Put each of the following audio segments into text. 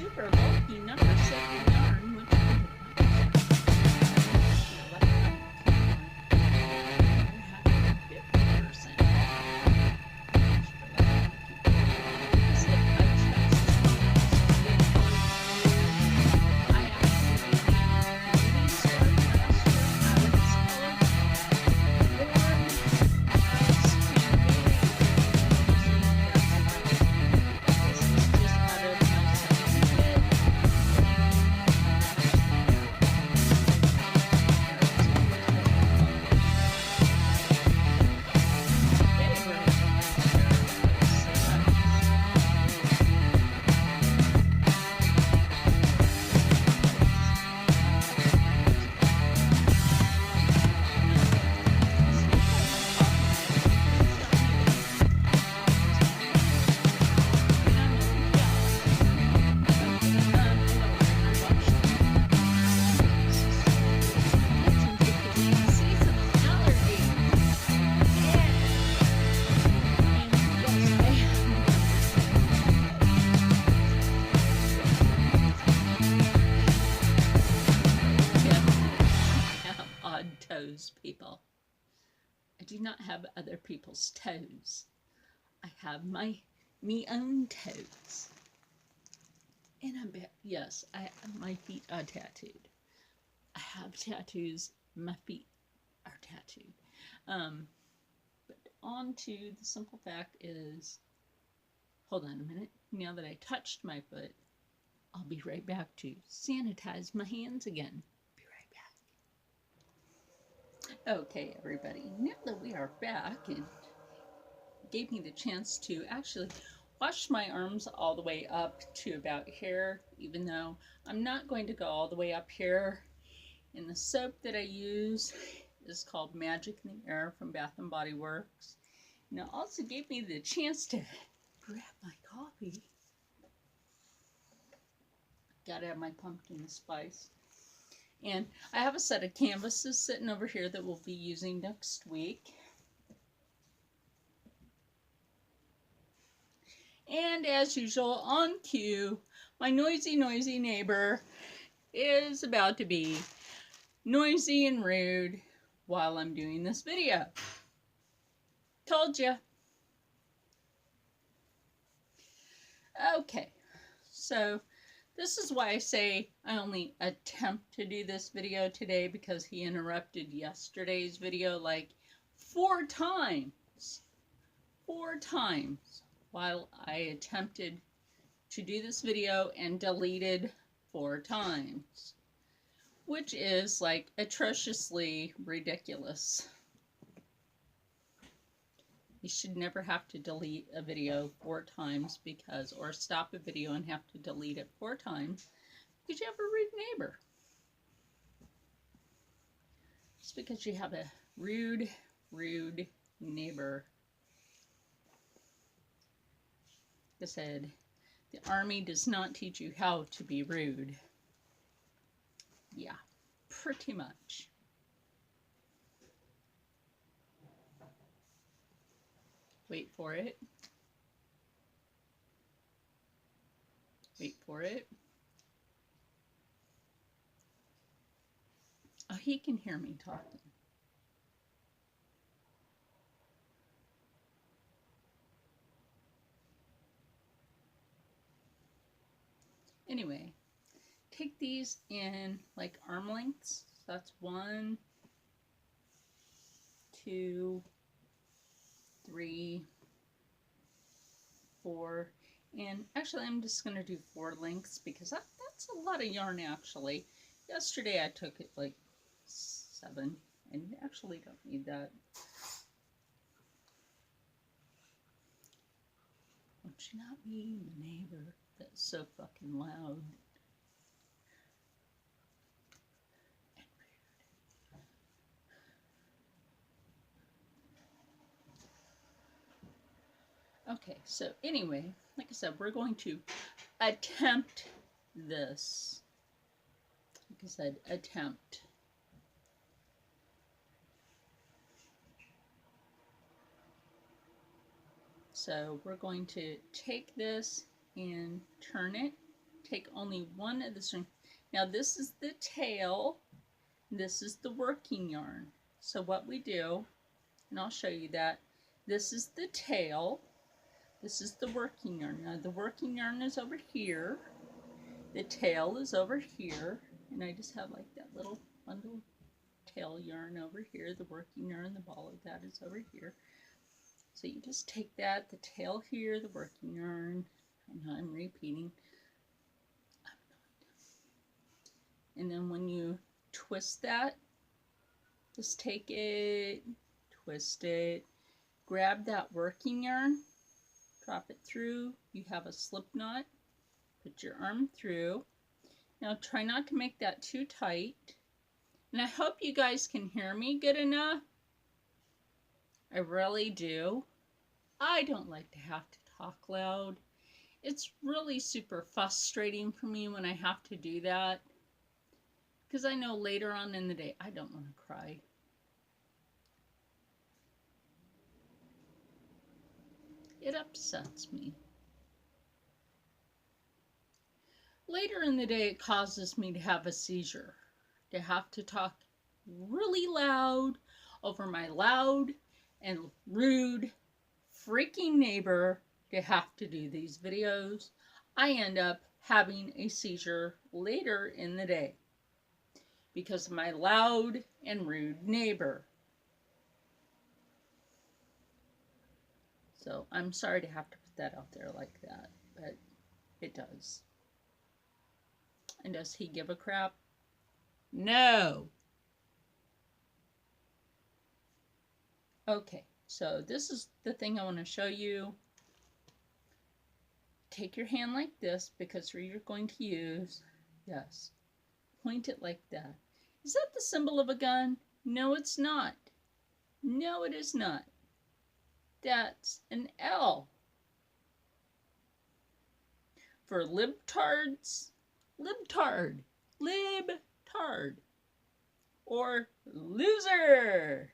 super bulky number 7 yarn, which I did not toes, people. I do not have other people's toes. I have me own toes. And yes, my feet are tattooed. I have tattoos. My feet are tattooed. But on to the simple fact is, hold on a minute. Now that I touched my foot, I'll be right back to sanitize my hands again. Be right back. Okay, everybody. Now that we are back, and gave me the chance to actually wash my arms all the way up to about here, even though I'm not going to go all the way up here. And the soap that I use is called Magic in the Air from Bath & Body Works. And it also gave me the chance to grab my coffee. Gotta have my pumpkin spice. And I have a set of canvases sitting over here that we'll be using next week. And as usual, on cue, my noisy neighbor is about to be noisy and rude while I'm doing this video. Told ya. Okay, so this is why I say I only attempt to do this video today, because he interrupted yesterday's video like 4 times. 4 times. While I attempted to do this video and deleted 4 times, which is like atrociously ridiculous. You should never have to delete a video 4 times or stop a video and have to delete it 4 times because you have a rude neighbor. It's because you have a rude neighbor. Like I said, the Army does not teach you how to be rude. Yeah, pretty much. Wait for it. Wait for it. Oh, he can hear me talking. Anyway, take these in like arm lengths. So that's 1, 2, 3, 4, and actually I'm just going to do 4 lengths because that's a lot of yarn actually. Yesterday I took it like 7, and you actually don't need that. Won't you not be the neighbor that's so fucking loud? Okay, so anyway, like I said, we're going to attempt this. Like I said, attempt. So we're going to take this and turn it take only one of the strings. Now this is the tail, this is the working yarn. So what we do, and I'll show you that, this is the tail, this is the working yarn. Now the working yarn is over here, the tail is over here, and I just have like that little bundle of tail yarn over here, the working yarn, the ball of that is over here. So you just take that, the tail here, the working yarn, and I'm repeating. And then when you twist that, just take it, twist it, grab that working yarn, drop it through, you have a slip knot, put your arm through. Now try not to make that too tight. And I hope you guys can hear me good enough. I really do. I don't like to have to talk loud. It's really super frustrating for me when I have to do that, because I know later on in the day I don't want to cry. It upsets me. Later in the day it causes me to have a seizure, to have to talk really loud over my loud and rude freaking neighbor to have to do these videos. I end up having a seizure later in the day because of my loud and rude neighbor. So I'm sorry to have to put that out there like that, but it does. And does he give a crap? No. Okay, so this is the thing I want to show you. Take your hand like this, because you're going to use, yes, point it like that. Is that the symbol of a gun? No, it's not. No, it is not. That's an L. For libtards, libtard, libtard, or loser.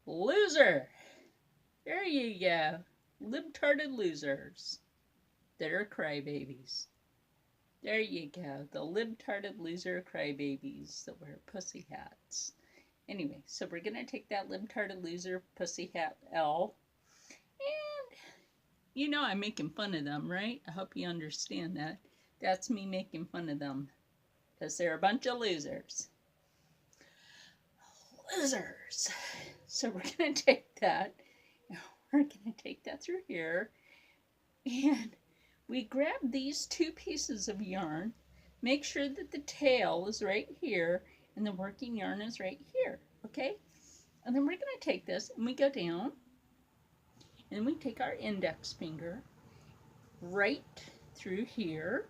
Loser. There you go. Libtarded losers that are crybabies. There you go. The libtarded loser crybabies that wear pussy hats. Anyway, so we're going to take that libtarded loser pussy hat L. And, you know I'm making fun of them, right? I hope you understand that. That's me making fun of them. Because they're a bunch of losers. Losers. So we're going to take that. We're going to take that through here. And we grab these two pieces of yarn. Make sure that the tail is right here and the working yarn is right here. Okay? And then we're going to take this and we go down. And we take our index finger right through here.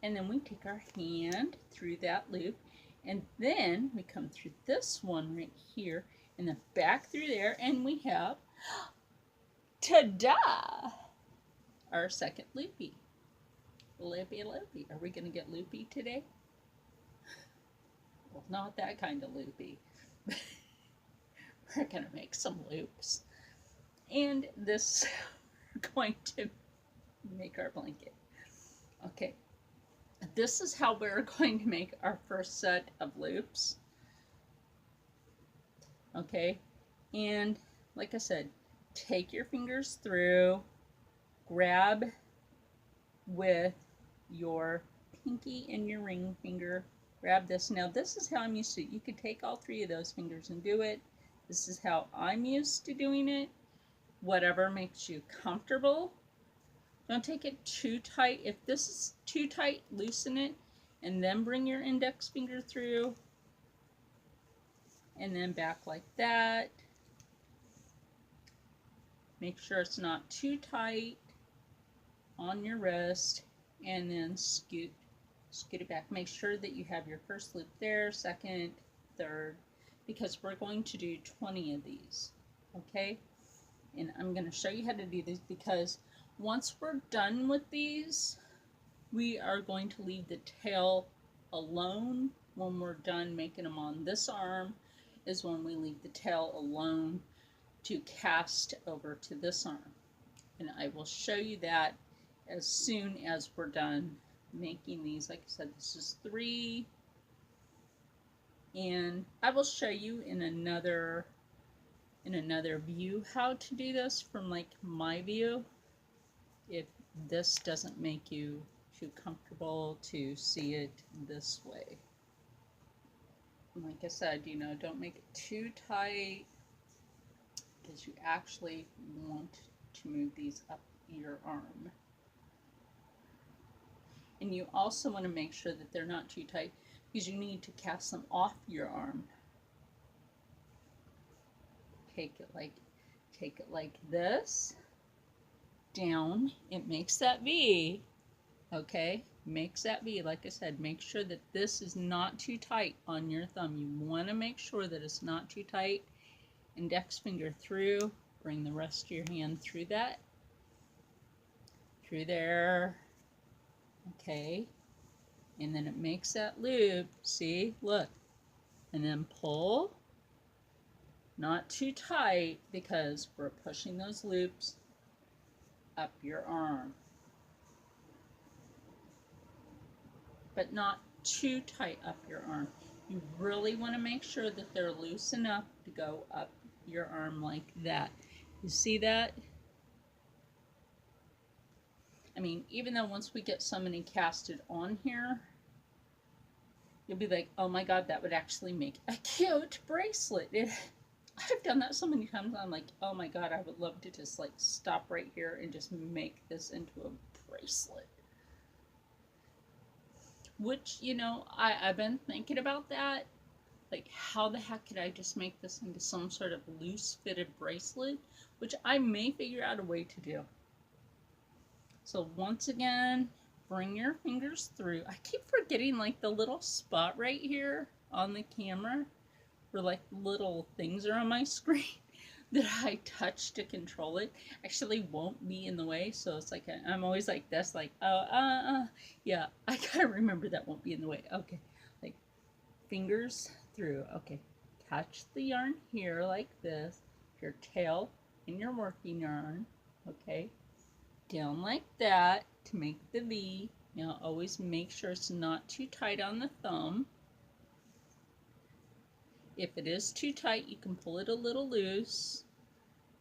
And then we take our hand through that loop. And then we come through this one right here. And then back through there. And we have, ta-da! Our second loopy. Loopy, loopy. Are we going to get loopy today? Well, not that kind of loopy. We're going to make some loops. And this, we're going to make our blanket. Okay. This is how we're going to make our first set of loops. Okay. And like I said, take your fingers through, grab with your pinky and your ring finger, grab this. Now this is how I'm used to it. You could take all three of those fingers and do it. This is how I'm used to doing it. Whatever makes you comfortable. Don't take it too tight. If this is too tight, loosen it and then bring your index finger through and then back like that. Make sure it's not too tight on your wrist, and then scoot it back. Make sure that you have your first loop there, second, third, because we're going to do 20 of these, okay? And I'm going to show you how to do this, because once we're done with these, we are going to leave the tail alone. When we're done making them on this arm is when we leave the tail alone to cast over to this arm. And I will show you that as soon as we're done making these. Like I said, this is 3. And I will show you in another view how to do this from like my view, if this doesn't make you too comfortable to see it this way. Like I said, you know, don't make it too tight, because you actually want to move these up your arm. And you also want to make sure that they're not too tight, because you need to cast them off your arm. Take it like this, down. It makes that V, okay? Makes that V. Like I said, make sure that this is not too tight on your thumb. You want to make sure that it's not too tight. Index finger through, bring the rest of your hand through that, through there, okay? And then it makes that loop, see, look, and then pull, not too tight, because we're pushing those loops up your arm, but not too tight up your arm. You really want to make sure that they're loose enough to go up your arm like that. You see that? I mean, even though once we get so many casted on here, you'll be like, oh my God, that would actually make a cute bracelet. I've done that so many times. I'm like, oh my God, I would love to just like stop right here and just make this into a bracelet. Which, you know, I've been thinking about that. Like, how the heck could I just make this into some sort of loose fitted bracelet? Which I may figure out a way to do. So once again, bring your fingers through. I keep forgetting like the little spot right here on the camera where like little things are on my screen that I touch to control it actually won't be in the way. So it's like, I'm always like this, like, oh, yeah, I gotta remember that won't be in the way. Okay, like fingers through. Okay, catch the yarn here like this, your tail and your working yarn. Okay, down like that to make the V. Now always make sure it's not too tight on the thumb. If it is too tight, you can pull it a little loose.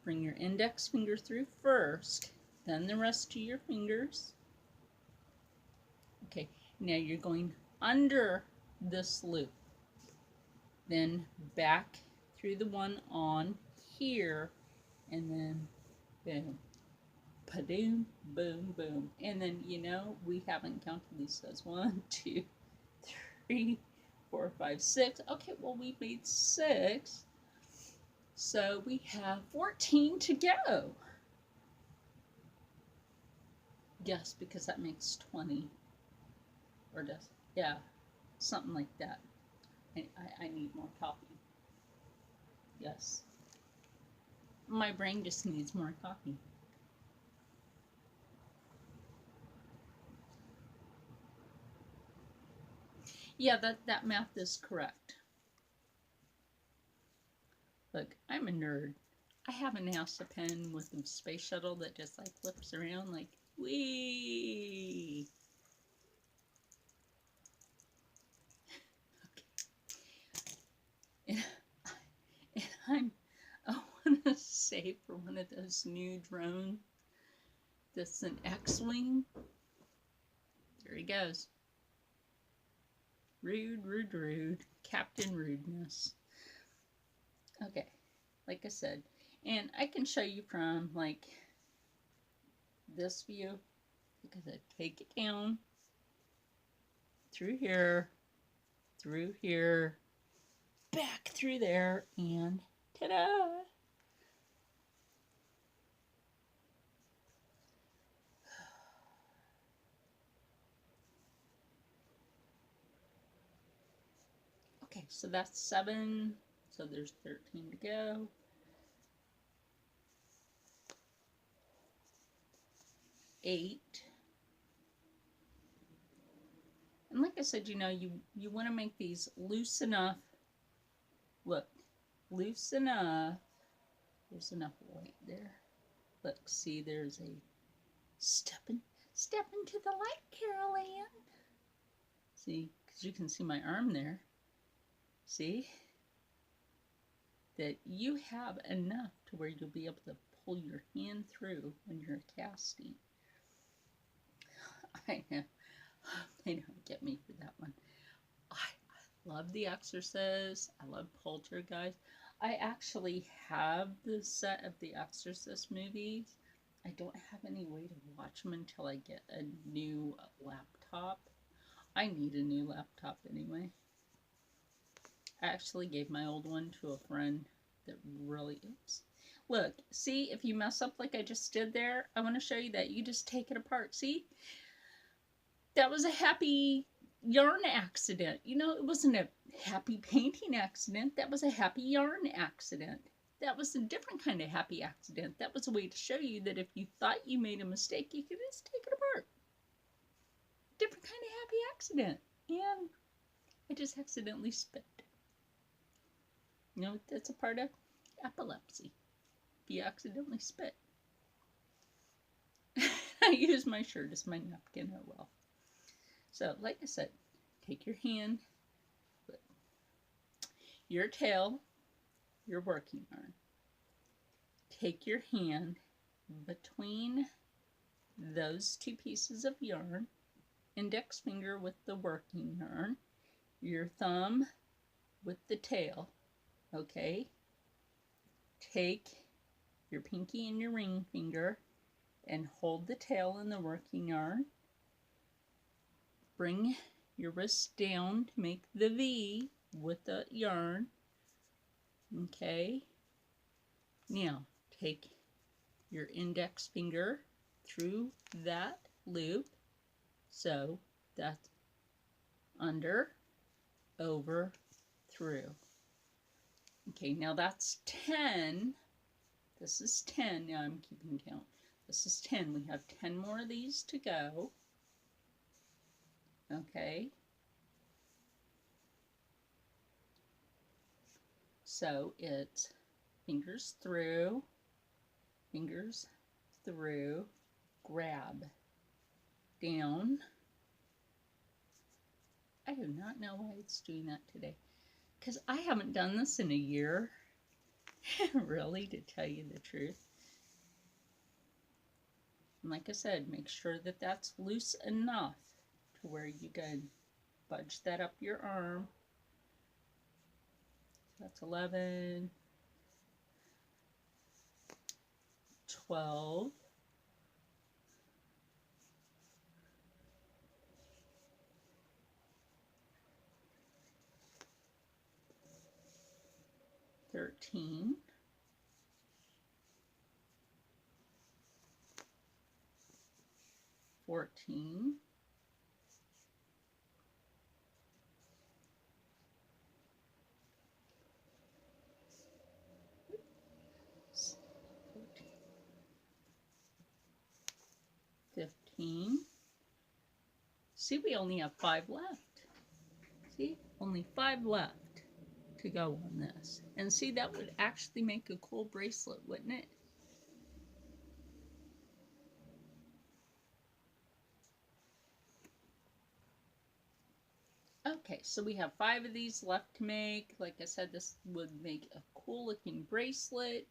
Bring your index finger through first, then the rest of your fingers. Okay, now you're going under this loop. Then back through the one on here, and then boom. Pa-doom, boom, boom. And then, you know, we haven't counted these. So it's 1, 2, 3, 4, 5, 6. Okay, well, we made 6. So we have 14 to go. Yes, because that makes 20. Or does, yeah, something like that. I need more coffee. Yes. My brain just needs more coffee. Yeah, that math is correct. Look, I'm a nerd. I have a NASA pen with a space shuttle that just like flips around like, wee. Okay. And I want to say for one of those new drones that's an X-Wing. There he goes. Rude, rude, rude. Captain Rudeness. Okay, like I said, and I can show you from like this view, because I take it down through here, back through there, and ta-da! Okay, so that's 7. So there's 13 to go. 8. And like I said, you know, you want to make these loose enough. Look, loose enough. There's enough weight there. Look, see, there's a step into the light, Charlene. See, because you can see my arm there. See? That you have enough to where you'll be able to pull your hand through when you're casting. I know. They don't get me for that one. I love The Exorcist. I love Poltergeist. I actually have the set of the Exorcist movies. I don't have any way to watch them until I get a new laptop. I need a new laptop anyway. I actually gave my old one to a friend that really, oops. Look, see, if you mess up like I just did there, I want to show you that. You just take it apart. See? That was a happy yarn accident. You know, it wasn't a happy painting accident. That was a happy yarn accident. That was a different kind of happy accident. That was a way to show you that if you thought you made a mistake, you could just take it apart. Different kind of happy accident. And I just accidentally spit. You know, that's a part of epilepsy. If you accidentally spit. I use my shirt as my napkin. Oh well. So, like I said, take your hand, put your tail, your working yarn. Take your hand between those two pieces of yarn, index finger with the working yarn, your thumb with the tail, okay? Take your pinky and your ring finger and hold the tail in the working yarn. Bring your wrist down to make the V with the yarn. Okay. Now, take your index finger through that loop. So, that's under, over, through. Okay, now that's 10. This is 10. Now I'm keeping count. This is 10. We have 10 more of these to go. Okay. So it's fingers through, grab, down. I do not know why it's doing that today, because I haven't done this in a year, really, to tell you the truth. And like I said, make sure that that's loose enough to where you can budge that up your arm. That's 11, 12, 13, 14, 15. See, we only have 5 left. See, only 5 left to go on this. And see, that would actually make a cool bracelet, wouldn't it? Okay, so we have 5 of these left to make. Like I said, this would make a cool looking bracelet.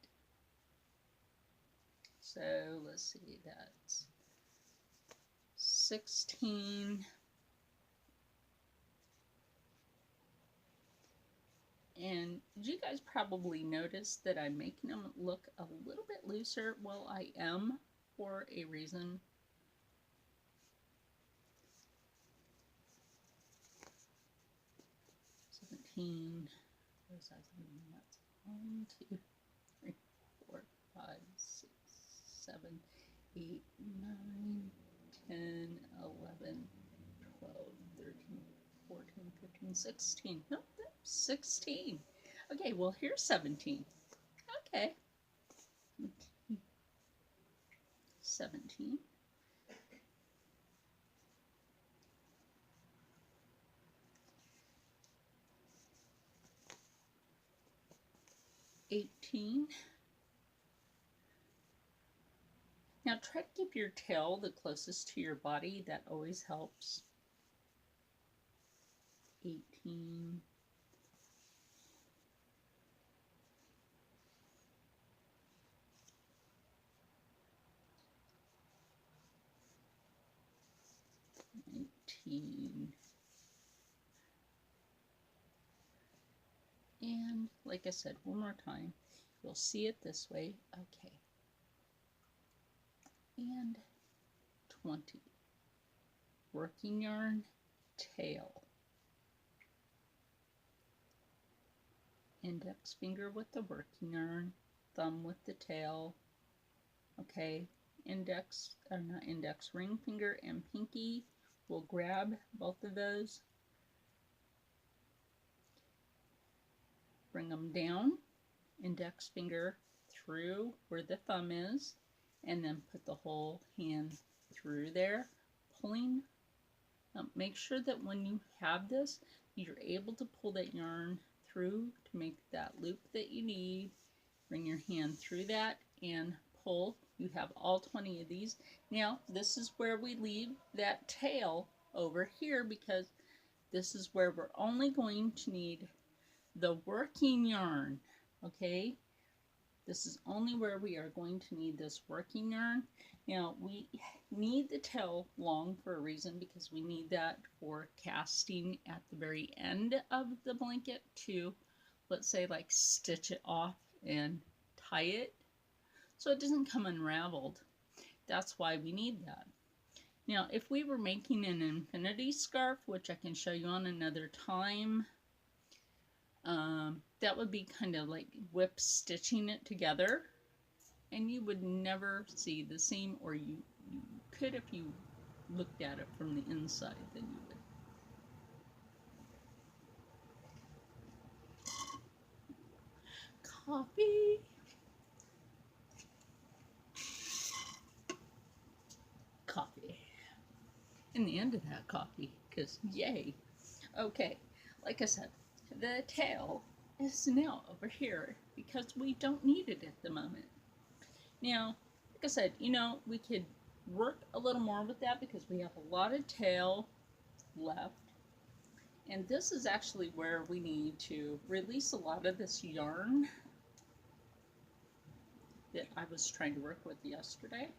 So let's see, that's 16. And you guys probably noticed that I'm making them look a little bit looser. Well, I am, for a reason. That's 1, 2, 3, 4, 5, 6, 7, 8, 9, 10, 11, 12, 13, 14, 15, 16. Nope, 16. Okay, well, here's 17. Okay. 17. 18. Now try to keep your tail the closest to your body. That always helps. 18. 19. And like I said, one more time, you'll see it this way. Okay. And 20. Working yarn, tail. Index finger with the working yarn, thumb with the tail. Okay, index, or not index, ring finger and pinky. We'll grab both of those, bring them down, index finger through where the thumb is, and then put the whole hand through there, pulling. Make sure that when you have this, you're able to pull that yarn through to make that loop that you need. Bring your hand through that and pull. You have all 20 of these. Now, this is where we leave that tail over here, because this is where we're only going to need the working yarn, okay? This is only where we are going to need this working yarn. Now, we need the tail long for a reason, because we need that for casting at the very end of the blanket to, let's say, like stitch it off and tie it so it doesn't come unraveled. That's why we need that. Now, if we were making an infinity scarf, which I can show you on another time, that would be kind of like whip stitching it together, and you would never see the seam, or you could if you looked at it from the inside, then you would. Coffee. Coffee. And the end of that coffee, because yay. Okay, like I said, the tail is now over here because we don't need it at the moment. Now, like I said, you know, we could work a little more with that because we have a lot of tail left. And this is actually where we need to release a lot of this yarn that I was trying to work with yesterday.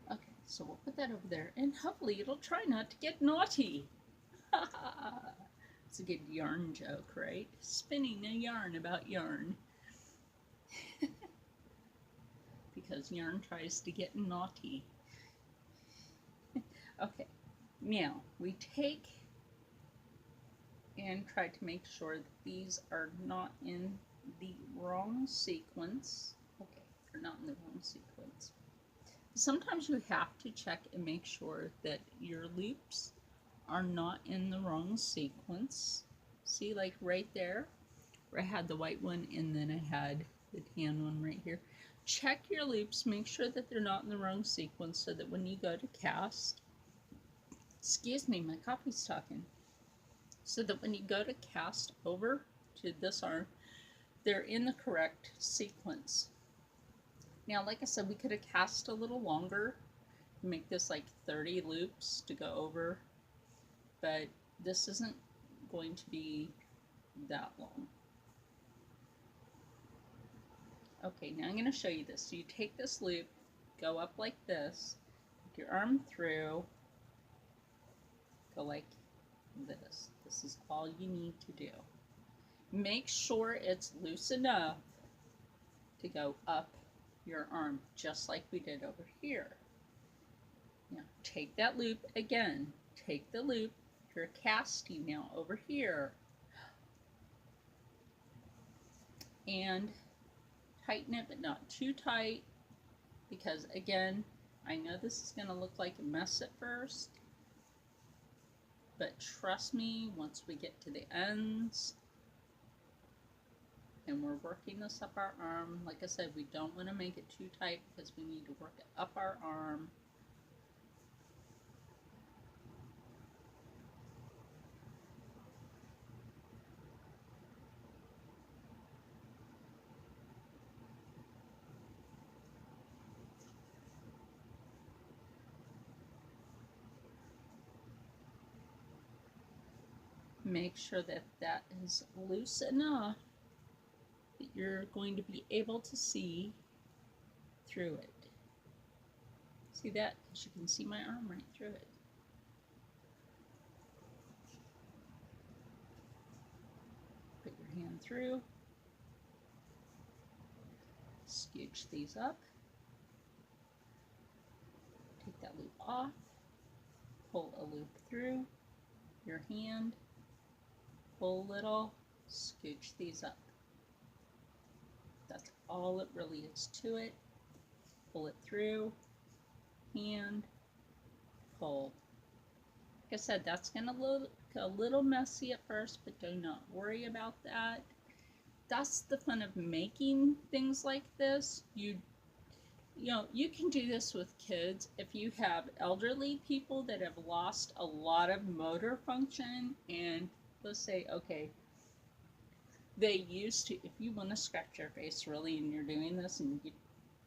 Okay, so we'll put that over there, and hopefully it'll try not to get naughty. It's a good yarn joke, right? Spinning a yarn about yarn. Because yarn tries to get naughty. Okay, now we take and try to make sure that these are not in the wrong sequence. Okay, they're not in the wrong sequence. Sometimes you have to check and make sure that your loops are not in the wrong sequence. See, like right there, where I had the white one and then I had the tan one right here. Check your loops, make sure that they're not in the wrong sequence, so that when you go to cast, excuse me, my coffee's talking, so that when you go to cast over to this arm, they're in the correct sequence. Now, like I said, we could have cast a little longer, make this like 30 loops to go over, but this isn't going to be that long. Okay, now I'm going to show you this. So you take this loop, go up like this, take your arm through, go like this. This is all you need to do. Make sure it's loose enough to go up your arm, just like we did over here. Now take that loop again. Take the loop. You're casting now over here. And tighten it, but not too tight, because again, I know this is going to look like a mess at first, but trust me, once we get to the ends and we're working this up our arm, like I said, we don't want to make it too tight because we need to work it up our arm. Make sure that that is loose enough that you're going to be able to see through it. See that? Because you can see my arm right through it. Put your hand through. Scooch these up. Take that loop off. Pull a loop through your hand. Pull a little. Scooch these up. That's all it really is to it. Pull it through. Hand. Pull. Like I said, that's going to look a little messy at first, but do not worry about that. That's the fun of making things like this. You know, you can do this with kids. If you have elderly people that have lost a lot of motor function, and let's say, okay, they used to, if you want to scratch your face really and you're doing this and you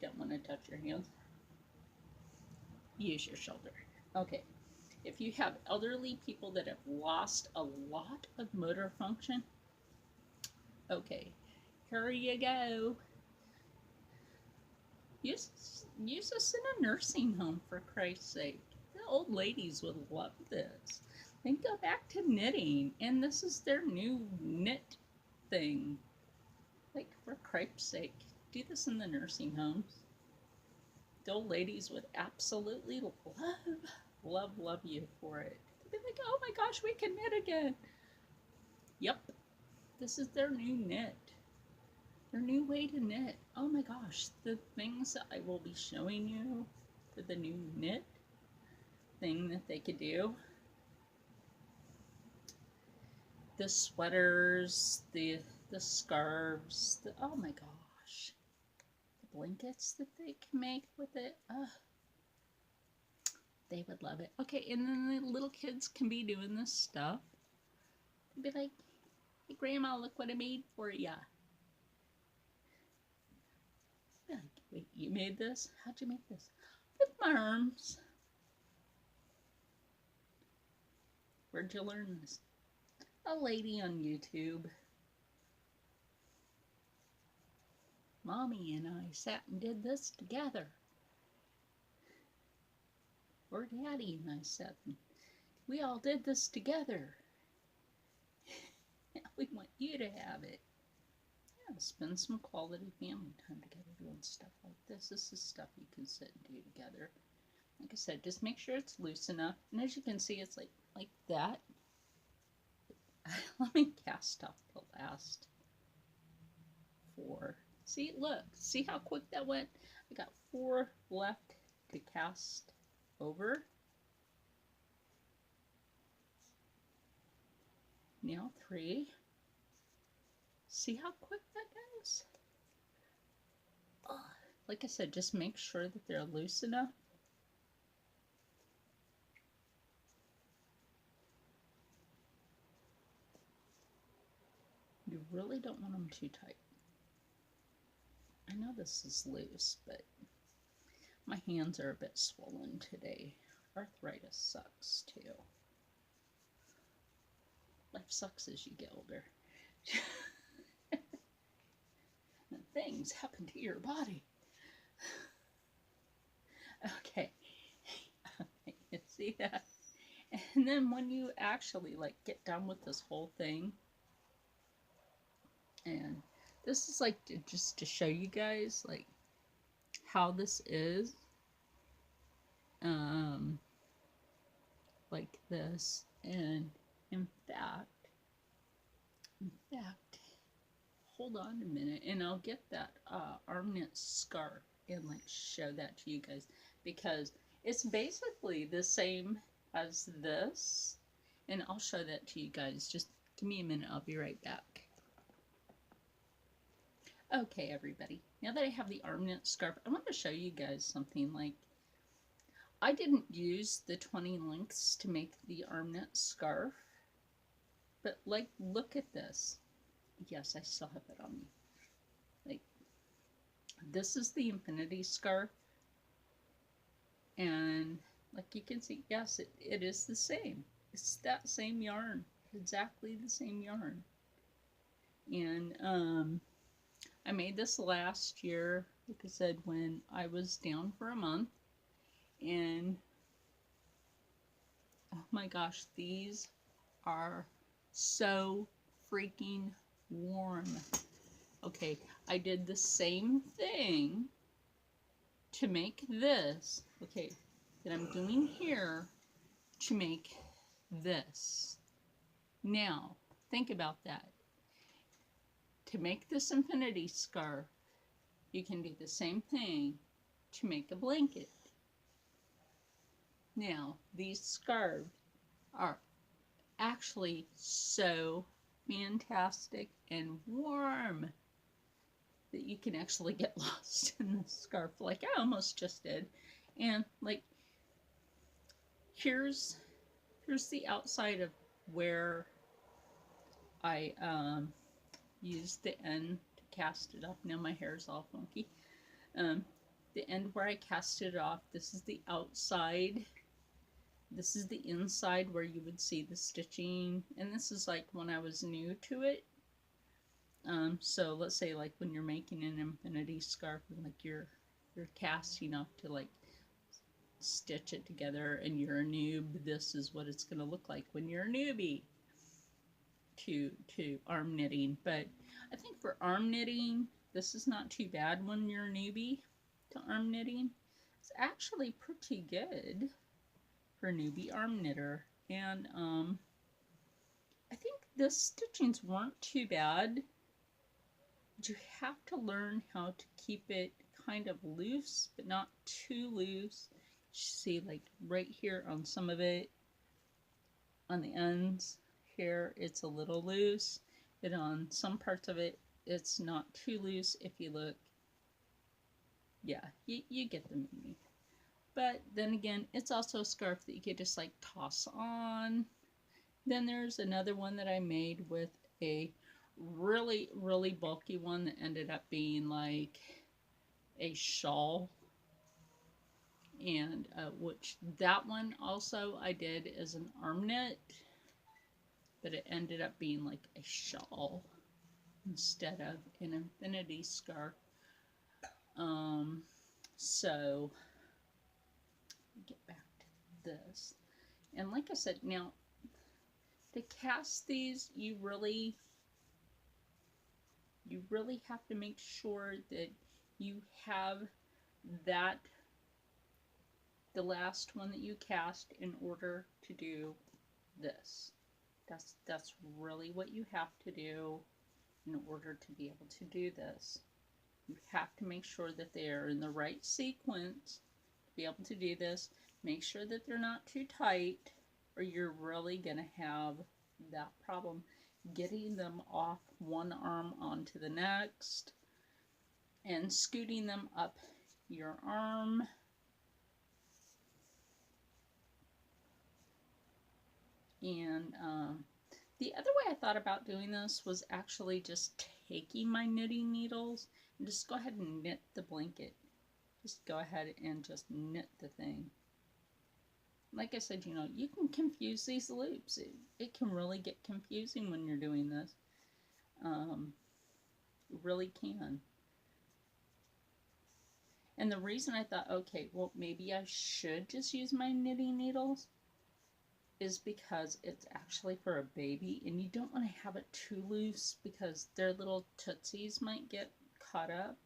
don't want to touch your hands, use your shoulder. Okay. If you have elderly people that have lost a lot of motor function, okay, here you go. Use this in a nursing home, for Christ's sake. The old ladies would love this. Then go back to knitting, and this is their new knit thing. Like, for Christ's sake, do this in the nursing homes. The old ladies would absolutely love you for it. They'd be like, oh my gosh, we can knit again. Yep, this is their new knit. Their new way to knit. Oh my gosh, the things that I will be showing you for the new knit thing that they could do. The sweaters, the scarves, oh my gosh. The blankets that they can make with it. They would love it. Okay, and then the little kids can be doing this stuff. They'd be like, hey, Grandma, look what I made for ya. Like, wait, you made this? How'd you make this? With my arms. Where'd you learn this? A lady on YouTube. Mommy and I sat and did this together. Or Daddy and I sat and we all did this together. We want you to have it. Yeah, spend some quality family time together doing stuff like this. This is stuff you can sit and do together. Like I said, just make sure it's loose enough. And as you can see, it's like that. Let me cast off the last 4. See, look. See how quick that went? I got 4 left to cast over. Now 3. See how quick that goes? Like I said, just make sure that they're loose enough. You really don't want them too tight. I know this is loose, but my hands are a bit swollen today. Arthritis sucks too. Life sucks as you get older. Things happen to your body. Okay. You see that? And then when you actually like get done with this whole thing, and this is like just to show you guys like how this is, like this. And in fact, hold on a minute, and I'll get that arm knit scarf and like show that to you guys, because it's basically the same as this, and I'll show that to you guys. Just give me a minute, I'll be right back. Okay, everybody, now that I have the arm knit scarf, I want to show you guys something. Like, I didn't use the 20 lengths to make the arm knit scarf, but like, look at this. Yes, I still have it on me. Like, this is the infinity scarf, and like you can see, yes, it is the same. It's that same yarn. exactly the same yarn. And I made this last year, like I said, when I was down for a month. And oh my gosh, these are so freaking warm. Okay, I did the same thing to make this, okay, that I'm doing here to make this. Now, think about that. To make this infinity scarf, you can do the same thing to make a blanket. Now, these scarves are actually so fantastic and warm that you can actually get lost in the scarf like I almost just did. And like here's the outside of where I used the end to cast it off. Now my hair's all funky. The end where I cast it off, this is the outside. This is the inside where you would see the stitching, and this is like when I was new to it. So let's say like when you're making an infinity scarf and like you're casting off to like stitch it together and you're a noob, this is what it's going to look like when you're a newbie to arm knitting. But I think for arm knitting, this is not too bad when you're a newbie to arm knitting. It's actually pretty good for a newbie arm knitter. And I think the stitchings weren't too bad. But you have to learn how to keep it kind of loose, but not too loose. See, like right here on some of it, on the ends here, it's a little loose, but on some parts of it, it's not too loose. If you look, yeah, you get the meaning. But then again, it's also a scarf that you could just like toss on. Then there's another one that I made with a really, really bulky one that ended up being like a shawl. And which that one also I did as an arm knit, but it ended up being like a shawl instead of an infinity scarf. So get back to this, and like I said, now to cast these, you really have to make sure that you have that the last one that you cast in order to do this. That's really what you have to do in order to be able to do this. You have to make sure that they are in the right sequence to be able to do this. Make sure that they're not too tight, or you're really going to have that problem getting them off one arm onto the next and scooting them up your arm. And the other way I thought about doing this was actually just taking my knitting needles and just go ahead and knit the blanket. Just go ahead and just knit the thing. Like I said, you know, you can confuse these loops. It can really get confusing when you're doing this. It really can. And the reason I thought, okay, well, maybe I should just use my knitting needles is because it's actually for a baby, and you don't want to have it too loose because their little tootsies might get caught up.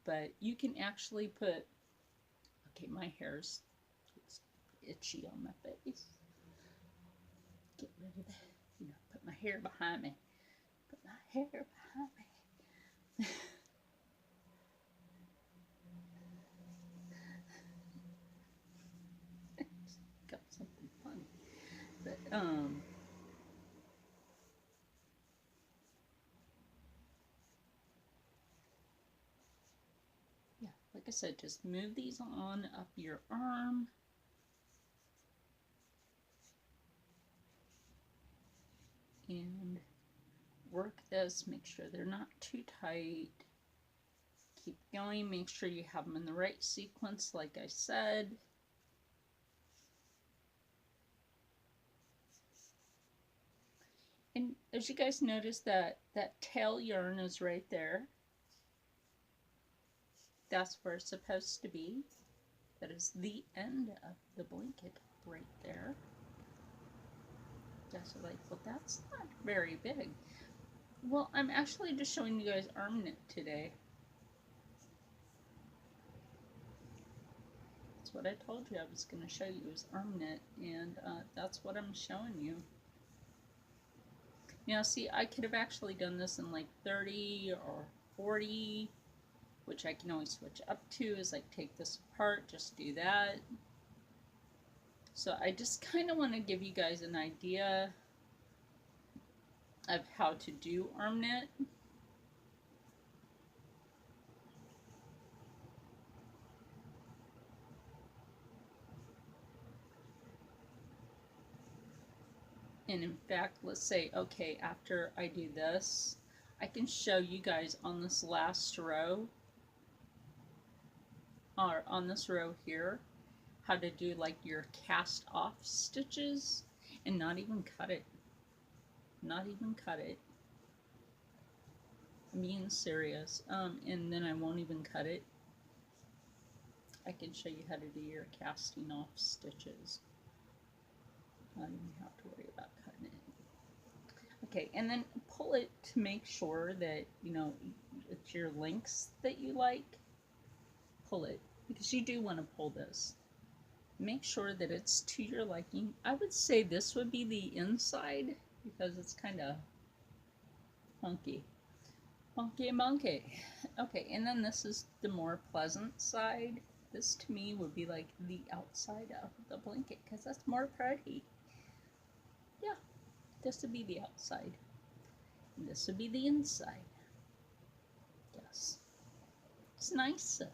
But you can actually put, okay, my hair's itchy on my face. Get rid of that, you know, put my hair behind me. Put my hair behind me. Got something funny. But yeah, like I said, just move these on up your arm. And work this, make sure they're not too tight. Keep going, make sure you have them in the right sequence, like I said. as you guys notice, that tail yarn is right there. That's where it's supposed to be. That is the end of the blanket right there. Just like, well, that's not very big. Well, I'm actually just showing you guys arm knit today. That's what I told you I was going to show you is arm knit, and that's what I'm showing you. Now, see, I could have actually done this in like 30 or 40, which I can always switch up to, is like take this apart, just do that. So I just kind of want to give you guys an idea of how to do arm knit. And in fact, let's say, okay, after I do this, I can show you guys on this last row, or on this row here, how to do like your cast off stitches and not even cut it. Not even cut it. I'm being serious. And then I won't even cut it. I can show you how to do your casting off stitches. Not even have to worry about cutting it. Okay, and then pull it to make sure that, you know, it's your lengths that you like. Pull it, because you do want to pull this. Make sure that it's to your liking. I would say this would be the inside, because it's kind of funky. Funky monkey. Okay, and then this is the more pleasant side. This to me would be like the outside of the blanket, because that's more pretty. Yeah, this would be the outside. And this would be the inside. Yes. It's nicer.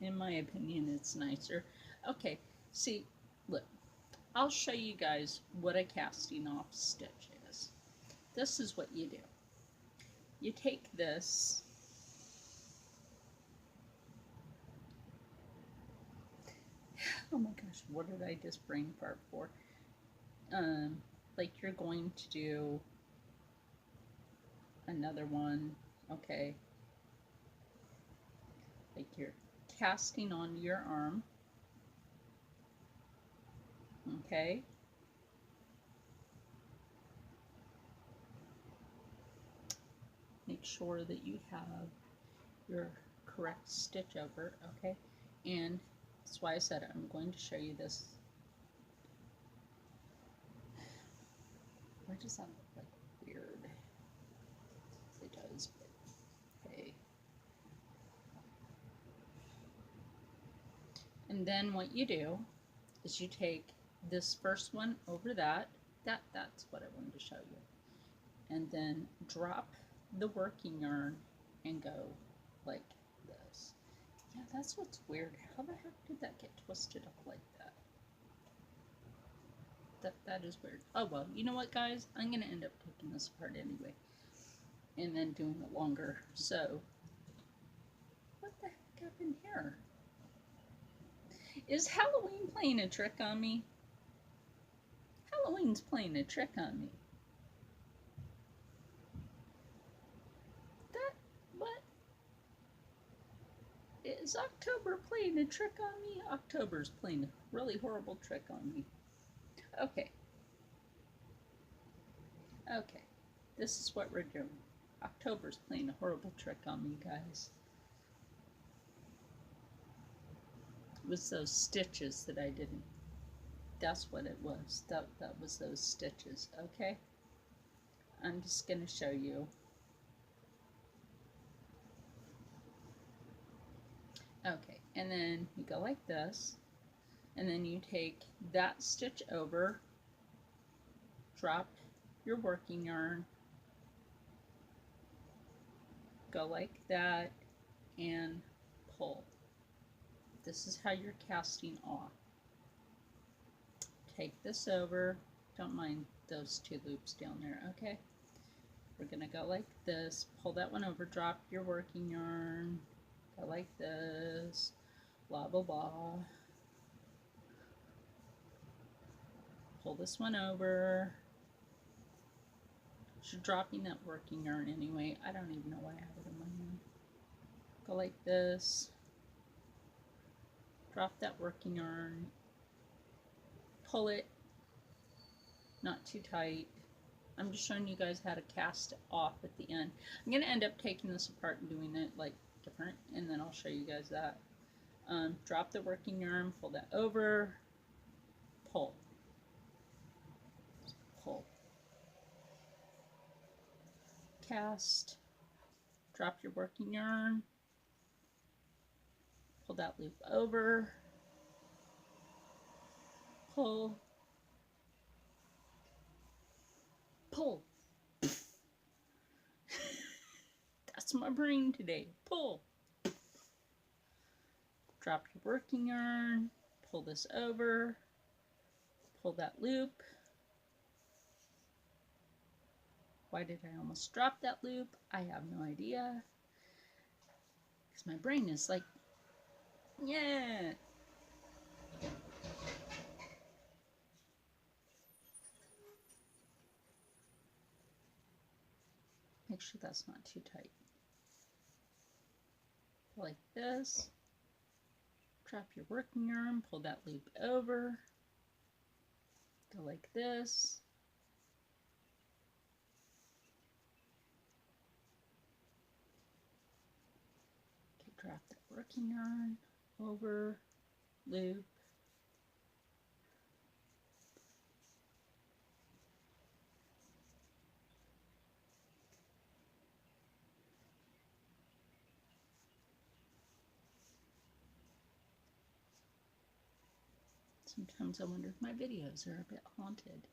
In my opinion, it's nicer. Okay, see, look. I'll show you guys what a casting off stitch is. This is what you do. You take this, oh my gosh, what did I just bring part for? Like you're going to do another one, okay, like you're casting onto your arm, okay, make sure that you have your correct stitch over, okay, and that's why I said I'm going to show you this. Why does that look like weird? It does, but okay. And then what you do is you take this first one over that's what I wanted to show you. And then drop the working yarn and go like this. Yeah, that's what's weird. How the heck did that get twisted up like that? That is weird. Oh well, you know what guys? I'm gonna end up taking this apart anyway. And then doing it longer. So what the heck happened here? Is Halloween playing a trick on me? Halloween's playing a trick on me. What? Is October playing a trick on me? October's playing a really horrible trick on me. Okay. Okay. This is what we're doing. October's playing a horrible trick on me, guys. It was those stitches that I didn't. That's what it was. That was those stitches, okay? I'm just going to show you. Okay, and then you go like this, and then you take that stitch over, drop your working yarn, go like that, and pull. This is how you're casting off. Take this over, don't mind those two loops down there, okay? We're gonna go like this, pull that one over, drop your working yarn, go like this, blah blah blah. Pull this one over, So dropping that working yarn anyway. I don't even know why I have it in my hand. Go like this. Drop that working yarn. Pull it. Not too tight. I'm just showing you guys how to cast it off at the end. I'm going to end up taking this apart and doing it like different, and then I'll show you guys that. Drop the working yarn, pull that over, pull, pull, cast, drop your working yarn, pull that loop over, pull, pull. That's my brain today. Pull. Drop your working yarn, pull this over, pull that loop. Why did I almost drop that loop? I have no idea. Because my brain is like, yeah. Make sure that's not too tight. Like this. Drop your working yarn, pull that loop over. Go like this. Okay, drop that working yarn over, loop. Sometimes I wonder if my videos are a bit haunted.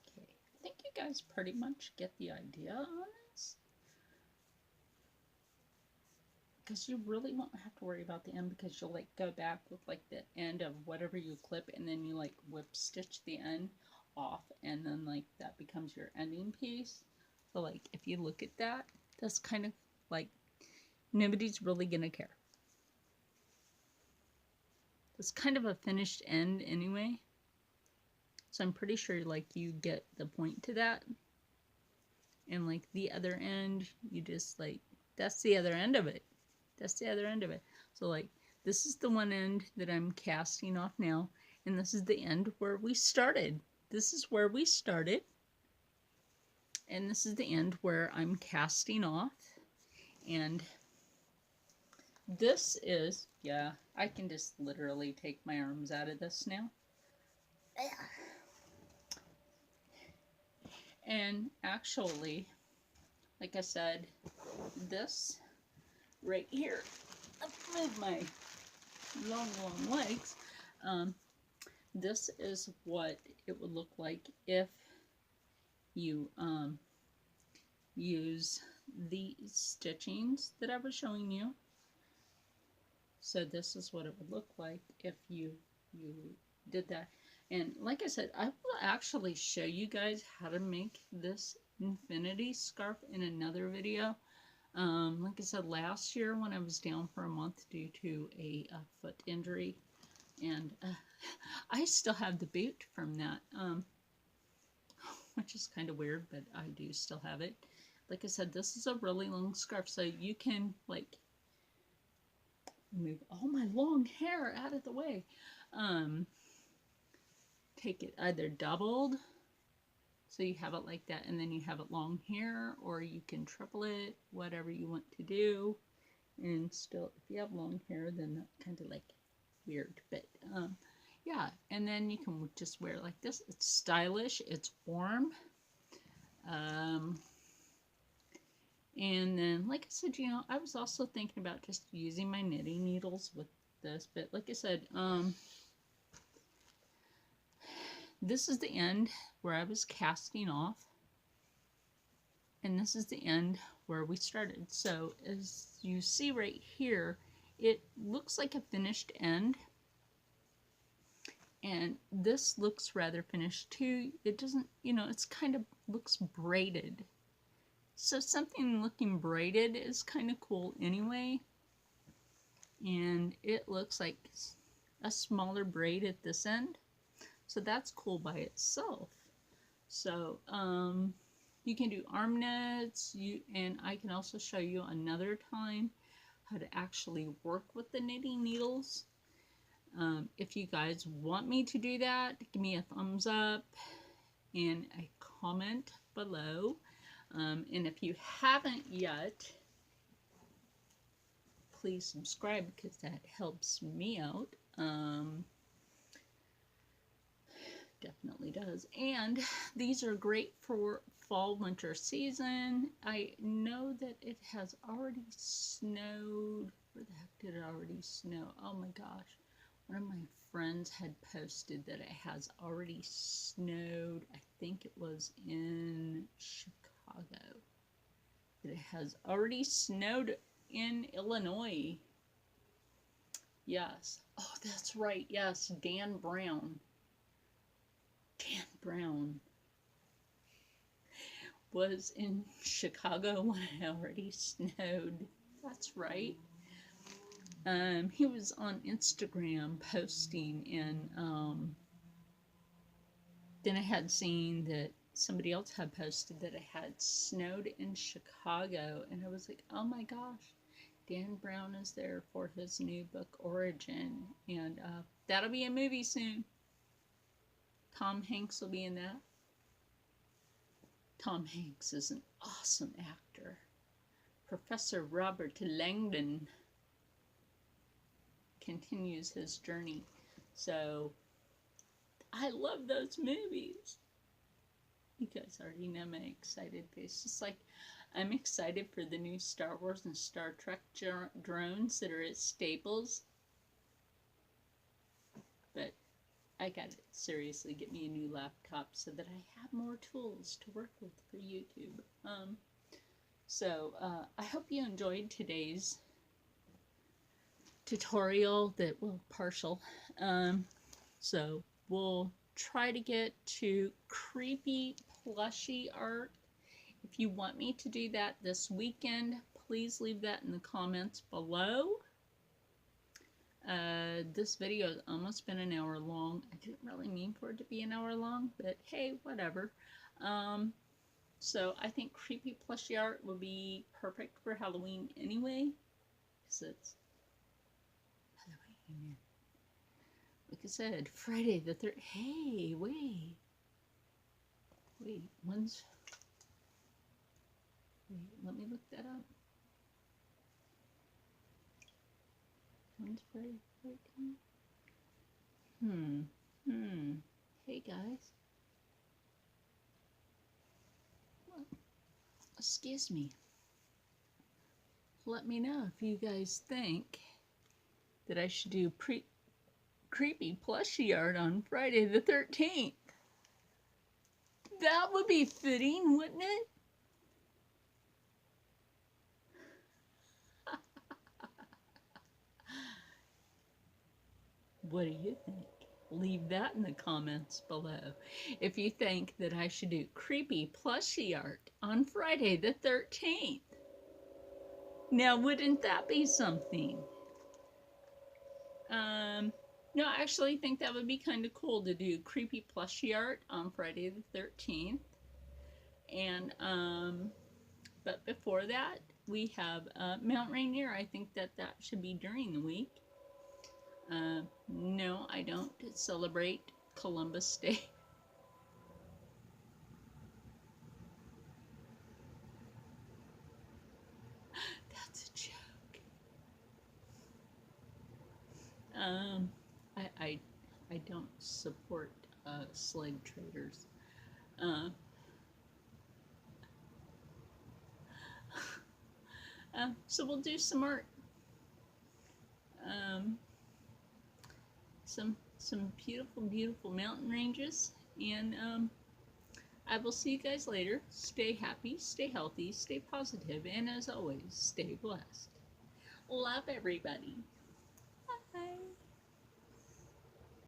Okay, I think you guys pretty much get the idea on this. Because you really won't have to worry about the end, because you'll like go back with like the end of whatever you clip, and then you like whip stitch the end off, and then like that becomes your ending piece. So like if you look at that, that's kind of like nobody's really gonna care. It's kind of a finished end anyway. So I'm pretty sure like you get the point to that. And like the other end, you just like, that's the other end of it. That's the other end of it. So like, this is the one end that I'm casting off now, and this is the end where we started. This is where we started, and this is the end where I'm casting off. And this is, yeah, I can just literally take my arms out of this now. And actually, like I said, this right here, I'll move my long legs. This is what it would look like if you use the stitchings that I was showing you. So this is what it would look like if you did that. And like I said, I will actually show you guys how to make this infinity scarf in another video. Like I said, last year when I was down for a month due to a foot injury, and I still have the boot from that, which is kind of weird, but I do still have it. Like I said, this is a really long scarf, so you can like move all my long hair out of the way. Take it either doubled, so you have it like that, and then you have it long hair, or you can triple it, whatever you want to do. And still, if you have long hair, then that's kind of like weird, but yeah. And then you can just wear it like this. It's stylish, it's warm. And then, like I said, you know, I was also thinking about just using my knitting needles with this, but like I said, this is the end where I was casting off, and this is the end where we started. So as you see right here, it looks like a finished end, And this looks rather finished too. It doesn't, it's kind of looks braided. So something looking braided is kind of cool anyway. And it looks like a smaller braid at this end. So that's cool by itself. So you can do arm knits, and I can also show you another time how to actually work with the knitting needles. If you guys want me to do that, give me a thumbs up and a comment below. And if you haven't yet, please subscribe because that helps me out. Definitely does. And these are great for fall winter season. I know that it has already snowed. Where the heck did it already snow? Oh my gosh. One of my friends had posted that it has already snowed. I think it was in Chicago. That it has already snowed in Illinois. Yes. Oh, that's right. Yes, Dan Brown was in Chicago when it already snowed. That's right. He was on Instagram posting, and then I had seen that somebody else had posted that it had snowed in Chicago, and I was like, oh my gosh, Dan Brown is there for his new book, Origin, and that'll be a movie soon. Tom Hanks will be in that. Tom Hanks is an awesome actor. Professor Robert Langdon continues his journey. So, I love those movies. You guys already know my excited face. Just like I'm excited for the new Star Wars and Star Trek drones that are at Staples. But I gotta seriously get me a new laptop so that I have more tools to work with for YouTube. I hope you enjoyed today's tutorial that, well, partial. So we'll try to get to creepy plushie art. If you want me to do that this weekend, please leave that in the comments below. This video has almost been an hour long. I didn't really mean for it to be an hour long, but hey, whatever. So I think creepy plushie art will be perfect for Halloween anyway, because it's Halloween. Like I said, Friday the 3rd. Hey, wait, let me look that up. When's Friday the 13th? Hey guys. What? Excuse me. Let me know if you guys think that I should do creepy plushie art on Friday the 13th. That would be fitting, wouldn't it? What do you think? Leave that in the comments below. If you think that I should do creepy plushie art on Friday the 13th. Now, wouldn't that be something? No, I actually think that would be kind of cool to do creepy plushie art on Friday the 13th. And, but before that, we have Mount Rainier. I think that should be during the week. No, I don't celebrate Columbus Day. That's a joke. I don't support slave traders. So we'll do some art. Some beautiful mountain ranges, and I will see you guys later. Stay happy, stay healthy, stay positive, and as always, stay blessed. Love everybody. Bye.